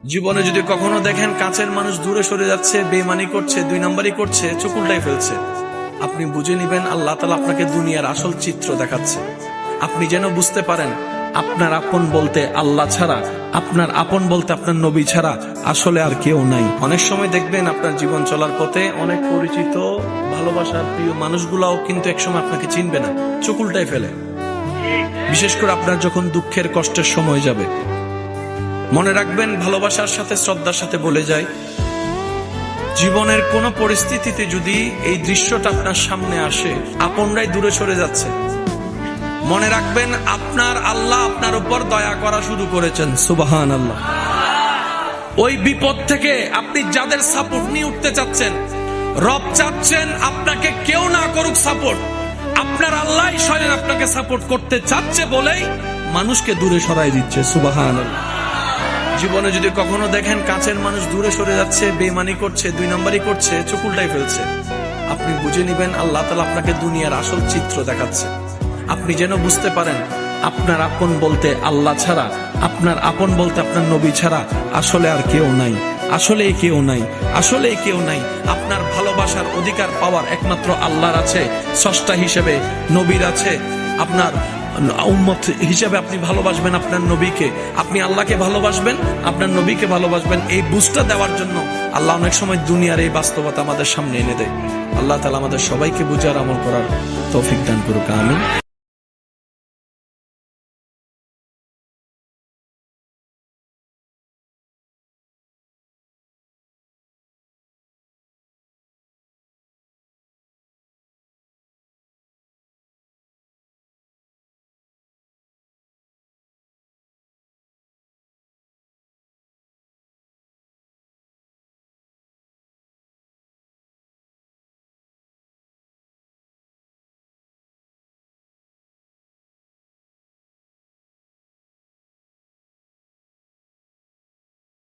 জীবনে যদি কখনো দেখেন কাছের মানুষ দূরে সরে যাচ্ছে, বেঈমানি করছে, দুই নাম্বারই করছে, চোখ উল্টাই ফেলছে, আপনি বুঝে নিবেন আল্লাহ তাআলা আপনাকে দুনিয়ার আসল চিত্র দেখাচ্ছে। আপনি যেন বুঝতে পারেন আপনার আপন বলতে আল্লাহ ছাড়া, আপনার আপন বলতে আপনার নবী ছাড়া আসলে আর কেউ নাই। অনেক সময় দেখবেন আপনার জীবন চলার পথে অনেক পরিচিত ভালোবাসার প্রিয় মানুষগুলাও কিন্তু একসময় আপনাকে চিনবে না, চোখ উল্টাই ফেলে। বিশেষ করে আপনার যখন দুঃখের কষ্টের সময় যাবে, মনে রাখবেন ভালোবাসার সাথে শ্রদ্ধার সাথে বলে যায়, জীবনের কোন পরিস্থিতিতে যদি এই দৃশ্যটা আপনার সামনে আসে, আপনরাই দূরে সরে যাচ্ছে, মনে রাখবেন আপনার আল্লাহ আপনার উপর দয়া করা শুরু করেছেন। সুবহানাল্লাহ। ওই বিপদ থেকে আপনি যাদের সাপোর্ট নিয়ে উঠতে চাচ্ছেন, রব চাচ্ছেন আপনাকে কেউ না করুক সাপোর্ট, আপনার আল্লাহ স্বয়ং আপনাকে সাপোর্ট করতে চাচ্ছে বলেই মানুষকে দূরে সরাই দিচ্ছে। সুবহানাল্লাহ। জীবনে যদি কখনো দেখেন কাছের মানুষ দূরে সরে যাচ্ছে, বেঈমানি করছে, দুই নাম্বারই করছে, চোখ উল্টাই ফেলছে, আপনি বুঝে নিবেন আল্লাহ তাআলা আপনাকে দুনিয়ার আসল চিত্র দেখাচ্ছে। আপনি যেন বুঝতে পারেন আপনার আপন বলতে আল্লাহ ছাড়া, আপনার আপন বলতে আপনার নবী ছাড়া আসলে আর কেউ নাই, আসলে কেউ নাই, আসলে কেউ নাই। আপনার ভালোবাসার অধিকার পাওয়ার একমাত্র আল্লাহর আছে, স্রষ্টা হিসেবে নবীর আছে। আপনার উম্মত হিসেবে আপনি ভালোবাসবেন আপনার নবীকে, আপনি আল্লাহকে ভালোবাসবেন, আপনার নবীকে ভালোবাসবেন। এই বুঝটা দেওয়ার জন্য আল্লাহ অনেক সময় দুনিয়ার এই বাস্তবতা আমাদের সামনে এনে দেয়। আল্লাহ তাআলা আমাদের সবাইকে বুঝার আমল করার তৌফিক দান করুক। আমিন।